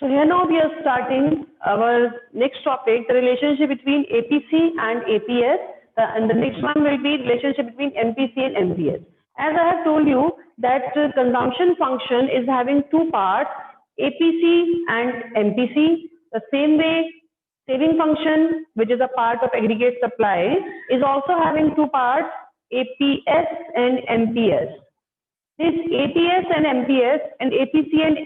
So here now we are starting our next topic, the relationship between APC and APS, and the next one will be relationship between MPC and MPS. As I have told you that consumption function is having two parts, APC and MPC. The same way saving function, which is a part of aggregate supply, is also having two parts, APS and MPS. This APS and MPS and APC and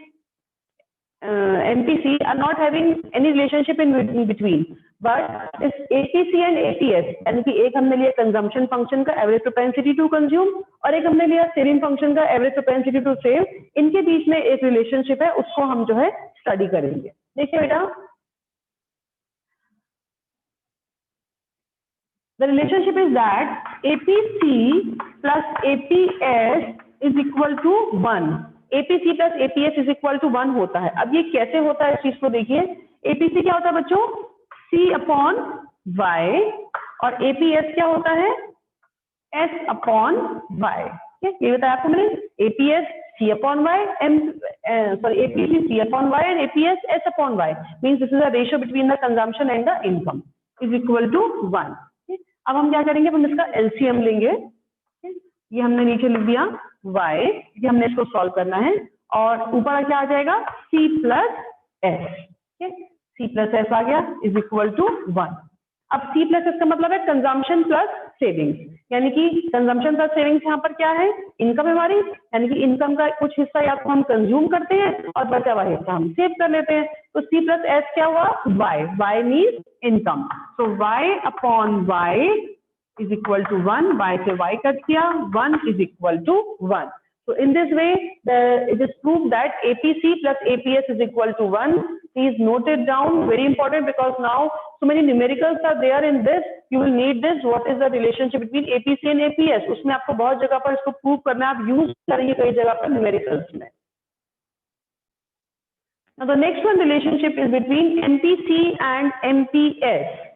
MPC are not having any relationship in between, but this APC and APS यानी कि एक हमने लिया consumption function का average propensity to consume और एक हमने लिया सेविंग फंक्शन का एवरेज प्रोपेंसिटी टू सेव, इनके बीच में एक रिलेशनशिप है, उसको हम जो है स्टडी करेंगे. देखिए बेटा, the relationship is that APC plus APS is equal to 1. APC plus APS is equal to 1 होता है. अब ये कैसे होता है इस चीज को देखिए. APC क्या होता है बच्चों? C upon Y और APS क्या होता है? S upon Y. ये बताया आपको मैंने. APS C upon Y, APC C upon Y and APS S upon Y. Means this is a ratio between the consumption and the income is equal to 1. अब हम क्या करेंगे, हम इसका LCM लेंगे. ये हमने नीचे लिख दिया y, ये हमने इसको सॉल्व करना है और ऊपर क्या आ जाएगा c plus S. c plus S आ गया इज इक्वल टू 1. अब c प्लस एस का मतलब है कंजम्पशन प्लस सेविंग्स, यानी कि कंजम्पशन प्लस सेविंग्स यहाँ पर क्या है, इनकम हमारी, यानी कि इनकम का कुछ हिस्सा या तो हम कंज्यूम करते हैं और बचा हुआ हिस्सा हम सेव कर लेते हैं. तो c प्लस एस क्या हुआ, y means income. So y upon y is equal to 1. y से y कट किया, 1 is equal to 1. So in this way it is proved that APC plus APS is equal to 1. Please note it down, very important, because now so many numericals are there in this. You will need this. What is the relationship between APC and APS? उसमें आपको बहुत जगह पर इसको prove करना है, आप use करेंगे कई जगह पर numericals में. Now the next one relationship is between MPC and MPS.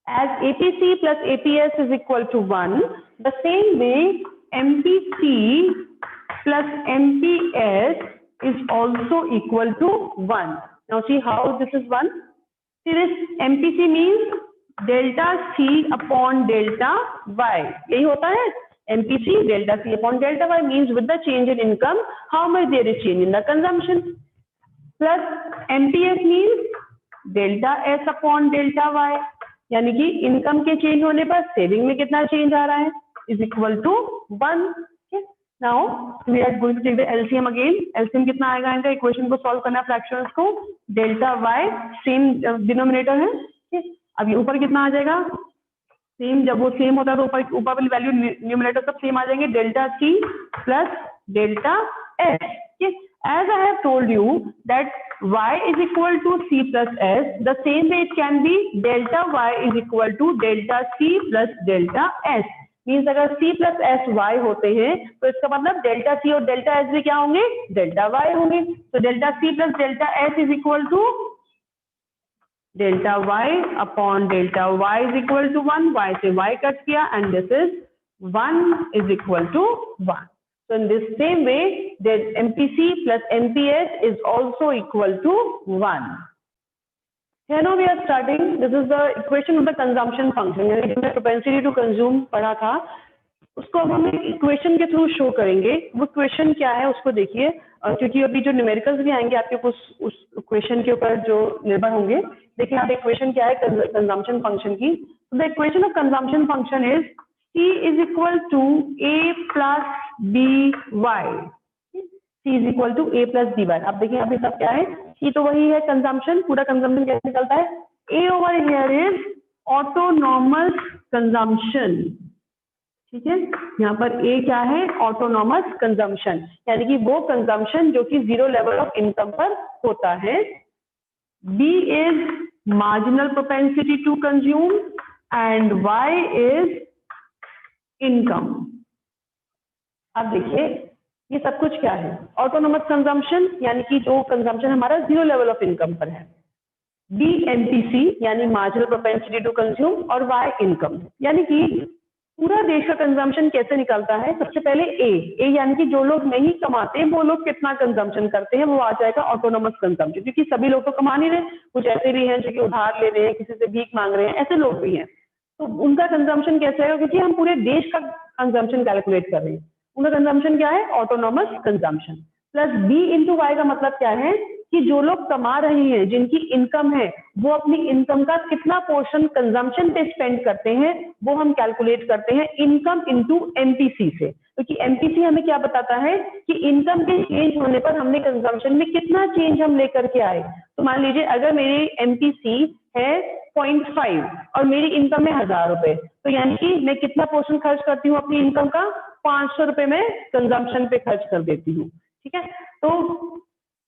As APC plus APS is equal to 1, the same way MPC plus MPS is also equal to 1. Now see how this is 1. See this MPC means delta C upon delta Y. यही होता है MPC delta C upon delta Y means with the change in income, how much there is change in the consumption. Plus MPS means delta S upon delta Y. यानी कि income के change होने पर saving में कितना change आ रहा है, is equal to 1. Now we are going to take the LCM again. LCM कितना आएगा, इनका इक्वेशन को सॉल्व करना है, फ्रैक्शंस को. डेल्टा वाई सेम डिनोमिनेटर है. अब ये ऊपर कितना आ जाएगा, सेम. जब वो सेम होता है तो ऊपर वाली वैल्यू न्यूमिनेटर सब सेम आ जाएंगे. Delta C plus delta S. As I have told you that y is equal to c plus s, the same way it can be delta y is equal to delta c plus delta s. Means अगर c plus s y होते हैं तो इसका मतलब delta c और delta s भी क्या होंगे, delta y होंगे. तो delta c plus delta s is equal to delta y upon delta y is equal to 1. y से y कट किया and this is 1 is equal to 1. So in this same way, that MPC plus MPS is also equal to 1. Here now we are starting. This is the equation of the consumption function. यानी कि हमने propensity to consume पढ़ा था, उसको अब हम equation के through show करेंगे. वो इक्वेशन क्या है उसको देखिए, क्योंकि अभी जो न्यूमेरिकल्स भी आएंगे आपके उस इक्वेशन के ऊपर जो निर्भर होंगे. देखिए आप इक्वेशन क्या है कंजम्पशन फंक्शन की. The equation of consumption function is C is equal to A plus BY. C is equal to A plus BY. अब देखिए अभी सब क्या है, C तो वही है कंजम्पशन, पूरा कंजम्पशन कैसे निकलता है. A over here is autonomous consumption. ठीक है, यहाँ पर A क्या है, autonomous consumption, यानी कि वो कंजम्पशन जो कि जीरो लेवल ऑफ इनकम पर होता है. B is marginal propensity to consume and Y is income. अब देखिए ये सब कुछ क्या है, ऑटोनोमस कंजम्पशन, यानी कि जो कंजम्पशन हमारा जीरो लेवल ऑफ इनकम पर है. बी एमपीसी यानी मार्जिनल प्रोपेंसिटी टू कंज्यूम और वाई इनकम, यानी कि पूरा देश का कंजम्पशन कैसे निकलता है? सबसे पहले ए यानी कि जो लोग नहीं कमाते वो लोग कितना कंजम्पशन करते हैं, वो आ जाएगा ऑटोनोमस कंजम्पशन, क्योंकि सभी लोग तो कमा नहीं रहे, कुछ ऐसे भी हैं जो कि उधार ले रहे हैं, किसी से भीख मांग रहे हैं, ऐसे लोग भी हैं। तो उनका कंजम्पशन कैसे है? क्योंकि हम पूरे देश का कंजम्पशन कैलकुलेट कर रहे हैं। उनका कंजम्पशन क्या है? Autonomous consumption. Plus B into Y का मतलब क्या है कि जो लोग कमा रहे हैं, जिनकी इनकम है, वो अपनी इनकम का कितना पोर्शन कंजम्पशन पे स्पेंड करते हैं, वो हम कैलकुलेट करते हैं इनकम इनटू एमपीसी से। क्योंकि एमपीसी हमें क्या बताता है कि इनकम के चेंज होने पर हमने कंजम्पशन में कितना चेंज हम लेकर के आए। तो मान लीजिए अगर मेरी एमपीसी है 0.5 और मेरी इनकम है 1000 रुपए, तो यानी कि मैं कितना पोर्शन खर्च करती हूँ अपनी इनकम का? 500 रुपए में कंजम्पशन पे खर्च कर देती हूँ। ठीक है, तो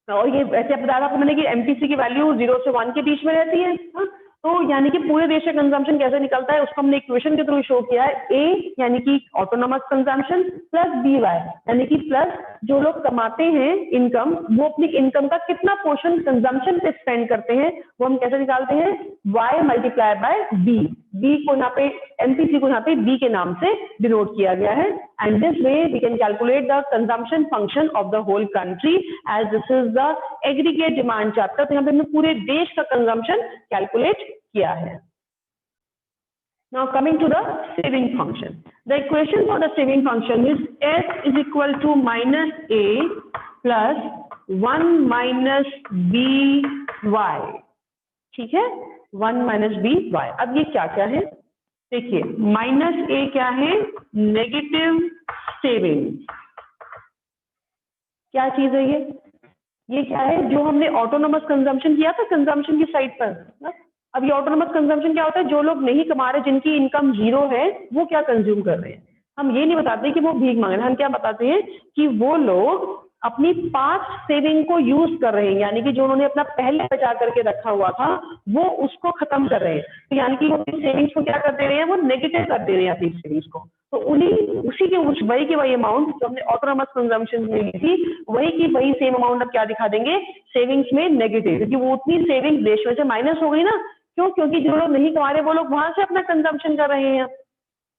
और ये वैसे बताया आपको मैंने कि एमपीसी की वैल्यू 0 से 1 के बीच में रहती है। हाँ? तो यानी कि पूरे देश का कंजम्पशन कैसे निकलता है उसको हमने इक्वेशन के थ्रू शो किया है। ए यानी कि autonomous consumption plus B Y यानी कि प्लस जो लोग कमाते हैं इनकम, वो अपनी इनकम का कितना पोर्शन कंजम्पशन पे स्पेंड करते हैं, वो हम कैसे निकालते हैं? Y multiply by B. B को यहाँ पे एमपीसी को यहाँ पे बी के नाम से डिनोट किया गया है। And this way we can calculate the consumption function of the whole country as this is the aggregate demand chapter. तो यहाँ पे हमने पूरे देश का कंजम्पशन कैलकुलेट किया है। Now coming to the saving function, the equation for the saving function is S is equal to minus A plus 1 minus BY। ठीक है, 1 minus BY। अब ये क्या क्या है देखिए, माइनस ए क्या है? Negative saving. क्या चीज है ये क्या है? जो हमने ऑटोनोमस कंजम्पशन किया था कंजम्पशन की साइड पर ना? अब ये ऑटोनोमस कंजम्पशन क्या होता है? जो लोग नहीं कमा रहे, जिनकी इनकम 0 है, वो क्या कंज्यूम कर रहे हैं। हम ये नहीं बताते कि वो भीख मांग रहे हैं, हम क्या बताते हैं कि वो लोग अपनी पास्ट सेविंग को यूज कर रहे हैं, यानी कि जो उन्होंने अपना पहले बचा करके रखा हुआ था वो उसको खत्म कर रहे हैं। तो यानी कि वो सेविंग्स को क्या कर दे रहे हैं? वो नेगेटिव कर दे रहे हैं अपनी सेविंग्स को। तो उसी के वही की वही अमाउंट जो हमने ऑटोनोमस कंजम्पशन में ली थी, वही की वही सेम अमाउंट अब क्या दिखा देंगे सेविंग्स में नेगेटिव, क्योंकि वो उतनी सेविंग देश में से माइनस हो गई ना। क्यों? क्योंकि जो लोग नहीं कमा रहे वो लोग वहां से अपना कंजम्पशन कर रहे हैं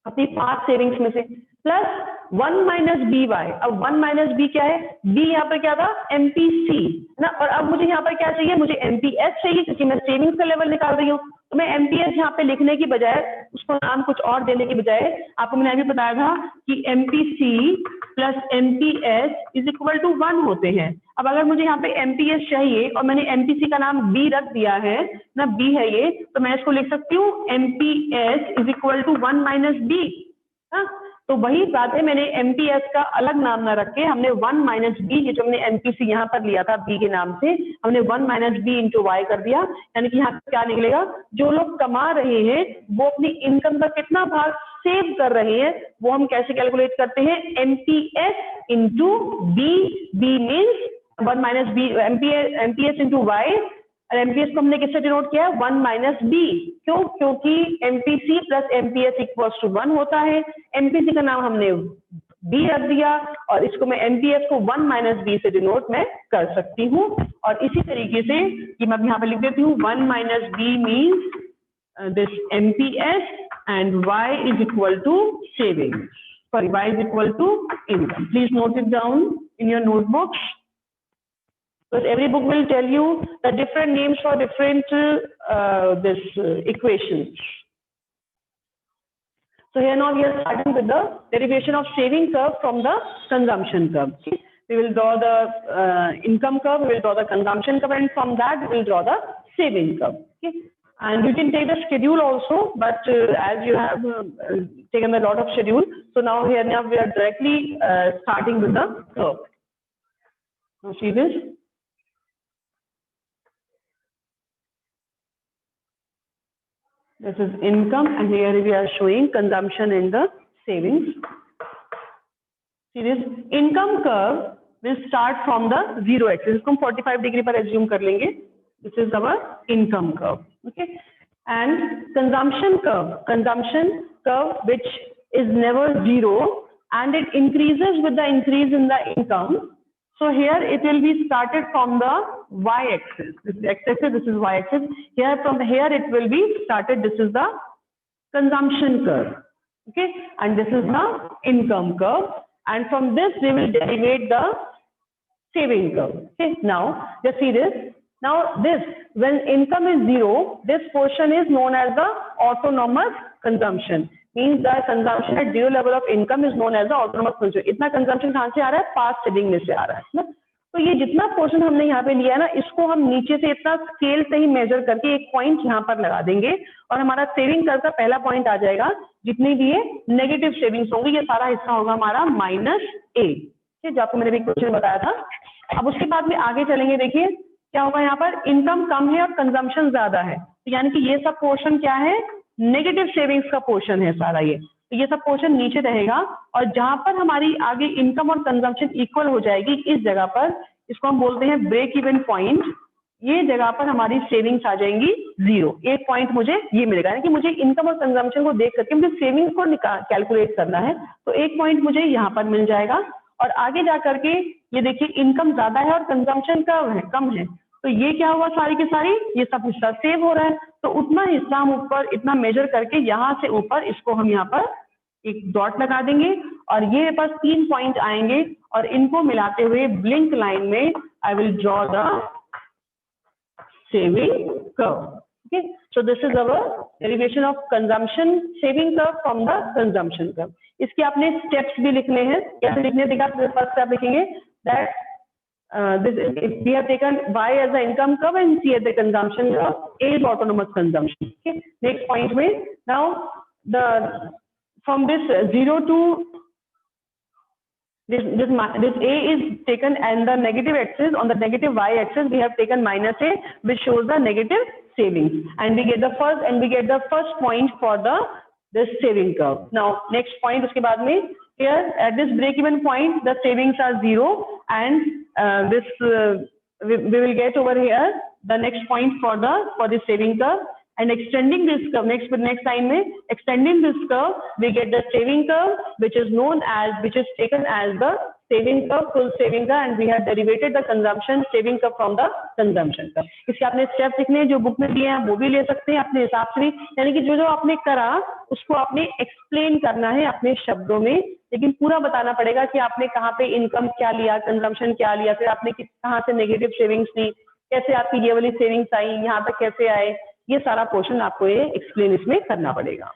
अपनी पास्ट सेविंग्स में से। Plus 1 minus B Y. अब 1 माइनस बी क्या है? बी यहाँ पर क्या था? एमपीसी ना। और अब मुझे यहाँ पर क्या चाहिए? मुझे एमपीएस चाहिए, क्योंकि मैं सेविंग्स का लेवल निकाल रही हूँ। तो मैं एमपीएस यहाँ पे लिखने की बजाय, उसको नाम कुछ और देने की बजाय, आपको मैंने अभी बताया था कि MPC plus MPS is equal to 1 होते हैं। अब अगर मुझे यहाँ पे एमपीएस चाहिए और मैंने एमपीसी का नाम बी रख दिया है ना, बी है ये, तो मैं इसको लिख सकती हूँ MPS is equal to 1 minus B. तो वही बात है, मैंने एमपीएस का अलग नाम ना रख के हमने 1 माइनस बी, ये जो हमने एमपीसी यहाँ पर लिया था बी के नाम से, हमने 1 माइनस बी इंटू वाई कर दिया। यानी कि यहाँ क्या निकलेगा? जो लोग कमा रहे हैं वो अपनी इनकम का कितना भाग सेव कर रहे हैं, वो हम कैसे कैलकुलेट करते हैं? MPS into B. B means 1 minus B, MPS into Y. और एमपीएस को हमने किससे डिनोट किया है? 1 माइनस बी। क्यों? क्योंकि MPC plus MPS equals to 1 होता है। एमपीसी का नाम हमने बी रख दिया और इसको मैं एमपीएस को 1 माइनस बी से डिनोट मैं कर सकती हूँ। और इसी तरीके से कि मैं यहाँ पे लिख देती हूँ 1 minus B means this MPS and Y is equal to saving, sorry Y is equal to income. Please note it down in your notebooks, because every book will tell you the different names for different equations. So here now we are starting with the derivation of saving curve from the consumption curve. Okay? We will draw the income curve, we will draw the consumption curve, and from that we will draw the saving curve. Okay? And you can take the schedule also, but as you have taken a lot of schedule, so now here now we are directly starting with the curve. Now see this. This is income and here we are showing consumption and the savings. See this income curve will start from the 0 axis. इसको हम 45 degree पर assume कर लेंगे. This is our income curve. Okay. And consumption curve which is never 0 and it increases with the increase in the income. So here it will be started from the y-axis. This is x-axis, this is y-axis. Here from here it will be started. This is the consumption curve. okay, and this is the income curve, and from this we will derivate the saving curve. Okay, now just see this. Now this, when income is zero, this portion is known as the autonomous consumption. Means the consumption at zero level of income is known as the autonomous consumption. इतना consumption कहाँ से आ रहा है? Past saving में से आ रहा है ना. तो ये जितना पोर्शन हमने यहाँ पे लिया है ना, इसको हम नीचे से इतना स्केल से ही मेजर करके एक पॉइंट यहाँ पर लगा देंगे और हमारा सेविंग कर्व का पहला पॉइंट आ जाएगा. जितनी भी ये नेगेटिव सेविंग्स होंगी, ये सारा हिस्सा होगा हमारा -A, जो आपको मैंने भी क्वेश्चन बताया था. अब उसके बाद में आगे चलेंगे. देखिए क्या होगा, यहाँ पर इनकम कम है और कंजम्पशन ज्यादा है, तो यानी कि ये सब पोर्शन क्या है? नेगेटिव सेविंग्स का पोर्शन है सारा ये. तो ये सब पोर्शन नीचे रहेगा और जहां पर हमारी आगे इनकम और कंजम्पशन इक्वल हो जाएगी, इस जगह पर, इसको हम बोलते हैं ब्रेक इवन पॉइंट. ये जगह पर हमारी सेविंग्स आ जाएंगी जीरो. एक पॉइंट मुझे ये मिलेगा, यानी कि मुझे इनकम और कंजम्पशन को देख करके मुझे सेविंग्स को कैलकुलेट करना है, तो एक पॉइंट मुझे यहाँ पर मिल जाएगा. और आगे जा करके ये देखिए इनकम ज्यादा है और कंजम्पशन कम है, तो ये क्या हुआ, सारी की सारी ये सब हिस्सा सेव हो रहा है. तो उतना हिस्सा हम ऊपर इतना मेजर करके यहाँ से ऊपर इसको हम यहाँ पर एक डॉट लगा देंगे और ये बस 3 पॉइंट आएंगे और इनको मिलाते हुए ब्लिंक लाइन में I will draw the saving curve. Okay, so this is our derivation of consumption saving curve from the consumption curve. इसके आपने स्टेप्स भी लिखने हैं. कैसे लिखने देखा, फर्स्ट स्टेप लिखेंगे that this we have taken Y as the income curve and C as the consumption curve. A is autonomous consumption. Okay, next point में now the from this 0 to this A is taken and the negative axis, on the negative Y axis we have taken -A, which shows the negative savings, and we get the first point for this saving curve. Now next point उसके बाद में here at this break even point the savings are 0 and we will get over here the next point for the saving curve, and extending this curve next line में extending this curve we get the saving curve which is taken as the saving curve, full saving curve, and we have derivated the consumption saving curve from the consumption curve. इसके आपने step लिखने हैं, जो book में दिए हैं वो भी ले सकते हैं अपने हिसाब से भी, यानी कि जो आपने करा उसको आपने एक्सप्लेन करना है अपने शब्दों में, लेकिन पूरा बताना पड़ेगा कि आपने कहाँ पे इनकम क्या लिया, कंजम्पशन क्या लिया, फिर आपने कहाँ से नेगेटिव सेविंग्स ली, कैसे आपकी ये वाली सेविंग्स आई, यहाँ तक कैसे आए, ये सारा पोर्शन आपको ये एक्सप्लेन इसमें करना पड़ेगा.